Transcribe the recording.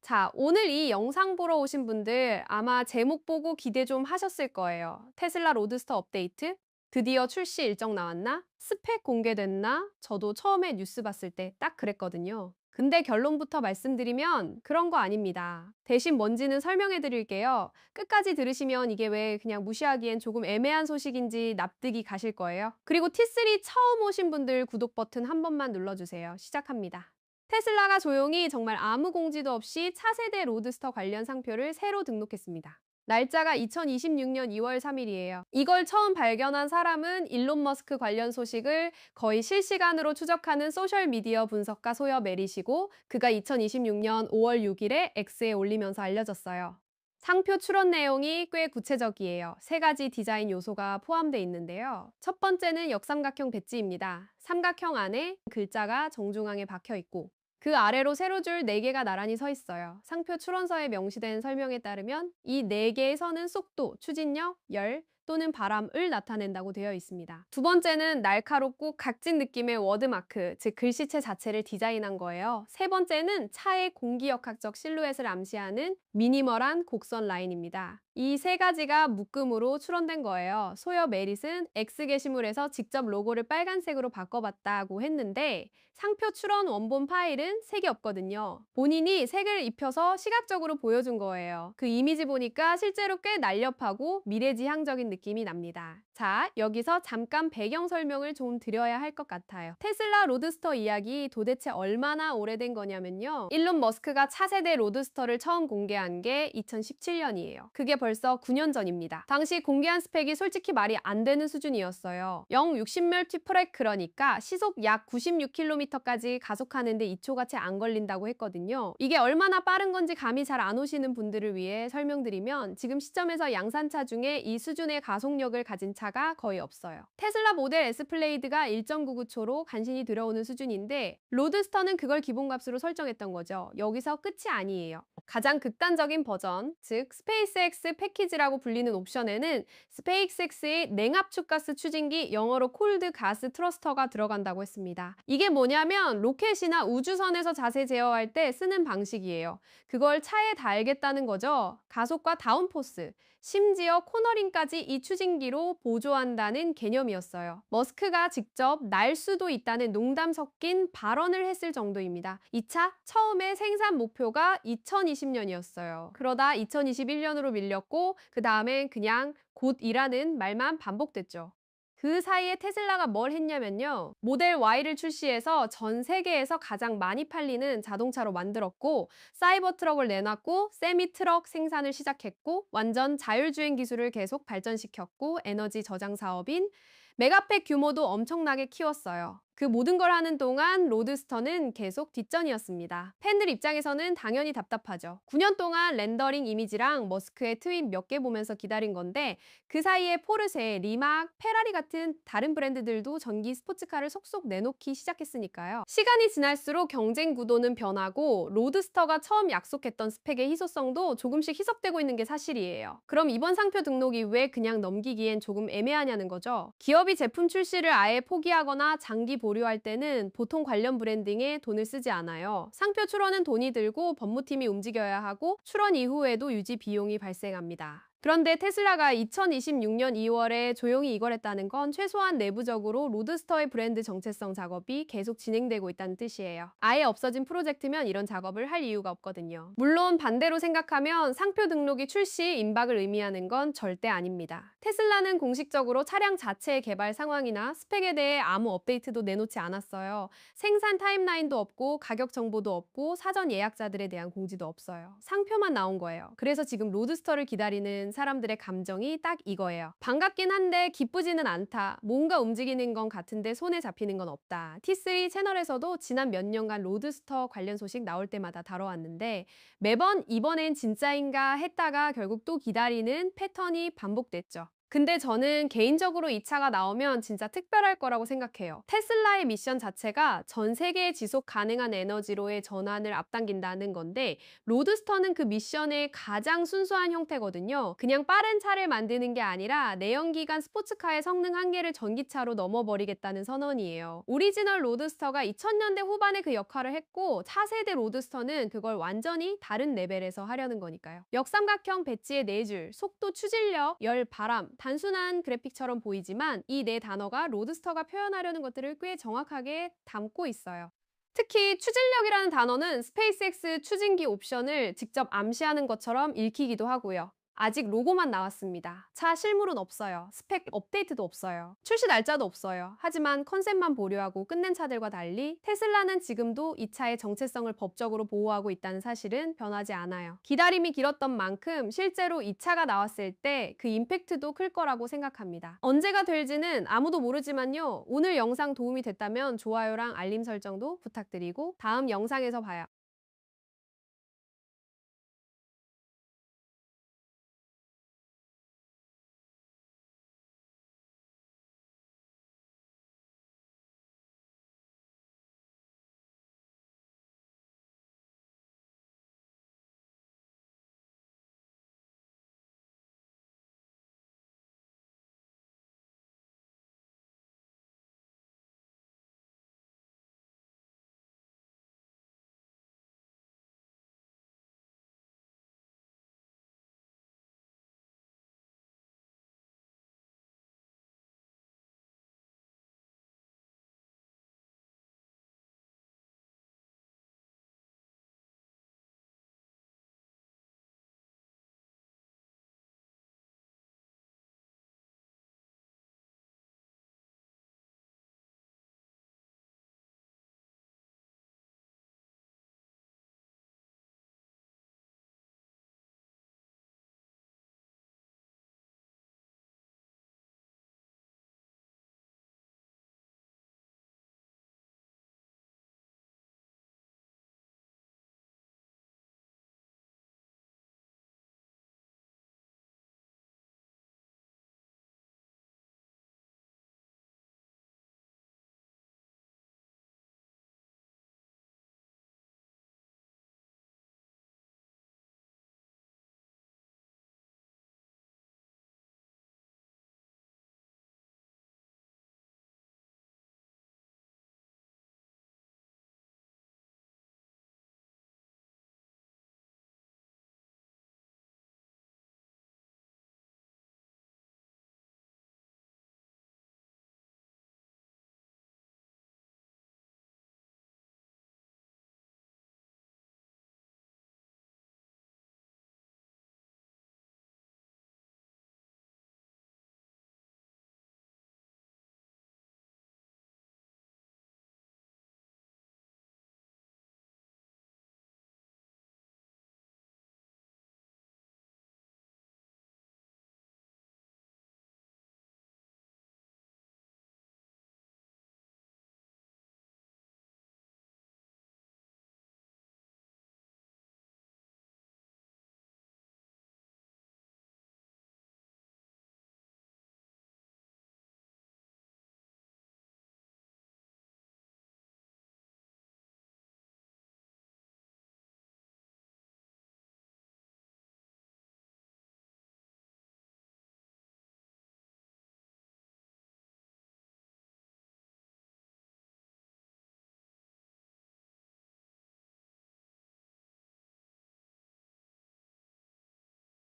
자, 오늘 이 영상 보러 오신 분들 아마 제목 보고 기대 좀 하셨을 거예요. 테슬라 로드스터 업데이트? 드디어 출시 일정 나왔나? 스펙 공개됐나? 저도 처음에 뉴스 봤을 때 딱 그랬거든요. 근데 결론부터 말씀드리면 그런 거 아닙니다. 대신 뭔지는 설명해 드릴게요. 끝까지 들으시면 이게 왜 그냥 무시하기엔 조금 애매한 소식인지 납득이 가실 거예요. 그리고 T3 처음 오신 분들 구독 버튼 한 번만 눌러주세요. 시작합니다. 테슬라가 조용히 정말 아무 공지도 없이 차세대 로드스터 관련 상표를 새로 등록했습니다. 날짜가 2026년 2월 3일이에요. 이걸 처음 발견한 사람은 일론 머스크 관련 소식을 거의 실시간으로 추적하는 소셜미디어 분석가 소여 메리시고, 그가 2026년 5월 6일에 X에 올리면서 알려졌어요. 상표 출원 내용이 꽤 구체적이에요. 세 가지 디자인 요소가 포함되어 있는데요. 첫 번째는 역삼각형 배지입니다. 삼각형 안에 글자가 정중앙에 박혀 있고, 그 아래로 세로줄 4개가 나란히 서 있어요. 상표 출원서에 명시된 설명에 따르면 이 4개의 선은 속도, 추진력, 열 또는 바람을 나타낸다고 되어 있습니다. 두 번째는 날카롭고 각진 느낌의 워드마크, 즉 글씨체 자체를 디자인한 거예요. 세 번째는 차의 공기역학적 실루엣을 암시하는 미니멀한 곡선 라인입니다. 이 세 가지가 묶음으로 출원된 거예요. 소여 메릿은 X 게시물에서 직접 로고를 빨간색으로 바꿔봤다고 했는데, 상표 출원 원본 파일은 색이 없거든요. 본인이 색을 입혀서 시각적으로 보여준 거예요. 그 이미지 보니까 실제로 꽤 날렵하고 미래지향적인 느낌이 납니다. 자, 여기서 잠깐 배경 설명을 좀 드려야 할 것 같아요. 테슬라 로드스터 이야기 도대체 얼마나 오래된 거냐면요. 일론 머스크가 차세대 로드스터를 처음 공개한 게 2017년이에요. 그게 벌써 9년 전입니다. 당시 공개한 스펙이 솔직히 말이 안 되는 수준이었어요. 0-60mph 그러니까 시속 약 96km까지 가속하는데 2초가 채 안 걸린다고 했거든요. 이게 얼마나 빠른 건지 감이 잘 안 오시는 분들을 위해 설명드리면, 지금 시점에서 양산차 중에 이 수준의 가속력을 가진 차가 거의 없어요. 테슬라 모델 S 플레이드가 1.99초로 간신히 들어오는 수준인데, 로드스터는 그걸 기본값으로 설정했던 거죠. 여기서 끝이 아니에요. 가장 극단적인 버전, 즉 스페이스X 패키지라고 불리는 옵션에는 스페이스X의 냉압축가스 추진기, 영어로 콜드 가스 트러스터가 들어간다고 했습니다. 이게 뭐냐면 로켓이나 우주선에서 자세 제어할 때 쓰는 방식이에요. 그걸 차에 달겠다는 거죠. 가속과 다운포스, 심지어 코너링까지 이 추진기로 보조한다는 개념이었어요. 머스크가 직접 날 수도 있다는 농담 섞인 발언을 했을 정도입니다. 이 차 처음에 생산 목표가 2020년이었어요. 그러다 2021년으로 밀렸고, 그 다음엔 그냥 곧이라는 말만 반복됐죠. 그 사이에 테슬라가 뭘 했냐면요. 모델 Y를 출시해서 전 세계에서 가장 많이 팔리는 자동차로 만들었고, 사이버 트럭을 내놨고, 세미 트럭 생산을 시작했고, 완전 자율주행 기술을 계속 발전시켰고, 에너지 저장 사업인 메가팩 규모도 엄청나게 키웠어요. 그 모든 걸 하는 동안 로드스터는 계속 뒷전이었습니다. 팬들 입장에서는 당연히 답답하죠. 9년 동안 렌더링 이미지랑 머스크의 트윗 몇 개 보면서 기다린 건데, 그 사이에 포르쉐, 리막, 페라리 같은 다른 브랜드들도 전기 스포츠카를 속속 내놓기 시작했으니까요. 시간이 지날수록 경쟁 구도는 변하고, 로드스터가 처음 약속했던 스펙의 희소성도 조금씩 희석되고 있는 게 사실이에요. 그럼 이번 상표 등록이 왜 그냥 넘기기엔 조금 애매하냐는 거죠. 기업이 제품 출시를 아예 포기하거나 장기 보류할 때는 보통 관련 브랜딩에 돈을 쓰지 않아요. 상표 출원은 돈이 들고 법무팀이 움직여야 하고, 출원 이후에도 유지 비용이 발생합니다. 그런데 테슬라가 2026년 2월에 조용히 이걸 했다는 건 최소한 내부적으로 로드스터의 브랜드 정체성 작업이 계속 진행되고 있다는 뜻이에요. 아예 없어진 프로젝트면 이런 작업을 할 이유가 없거든요. 물론 반대로 생각하면 상표 등록이 출시 임박을 의미하는 건 절대 아닙니다. 테슬라는 공식적으로 차량 자체의 개발 상황이나 스펙에 대해 아무 업데이트도 내놓지 않았어요. 생산 타임라인도 없고, 가격 정보도 없고, 사전 예약자들에 대한 공지도 없어요. 상표만 나온 거예요. 그래서 지금 로드스터를 기다리는 사람들의 감정이 딱 이거예요. 반갑긴 한데 기쁘지는 않다. 뭔가 움직이는 건 같은데 손에 잡히는 건 없다. T3 채널에서도 지난 몇 년간 로드스터 관련 소식 나올 때마다 다뤄왔는데, 매번 이번엔 진짜인가 했다가 결국 또 기다리는 패턴이 반복됐죠. 근데 저는 개인적으로 이 차가 나오면 진짜 특별할 거라고 생각해요. 테슬라의 미션 자체가 전 세계에 지속 가능한 에너지로의 전환을 앞당긴다는 건데, 로드스터는 그 미션의 가장 순수한 형태거든요. 그냥 빠른 차를 만드는 게 아니라 내연기관 스포츠카의 성능 한계를 전기차로 넘어버리겠다는 선언이에요. 오리지널 로드스터가 2000년대 후반에 그 역할을 했고, 차세대 로드스터는 그걸 완전히 다른 레벨에서 하려는 거니까요. 역삼각형 배치의 네 줄, 속도, 추진력, 열, 바람, 단순한 그래픽처럼 보이지만 이 네 단어가 로드스터가 표현하려는 것들을 꽤 정확하게 담고 있어요. 특히 추진력이라는 단어는 스페이스X 추진기 옵션을 직접 암시하는 것처럼 읽히기도 하고요. 아직 로고만 나왔습니다. 차 실물은 없어요. 스펙 업데이트도 없어요. 출시 날짜도 없어요. 하지만 컨셉만 보류하고 끝낸 차들과 달리 테슬라는 지금도 이 차의 정체성을 법적으로 보호하고 있다는 사실은 변하지 않아요. 기다림이 길었던 만큼 실제로 이 차가 나왔을 때 그 임팩트도 클 거라고 생각합니다. 언제가 될지는 아무도 모르지만요. 오늘 영상 도움이 됐다면 좋아요랑 알림 설정도 부탁드리고 다음 영상에서 봐요.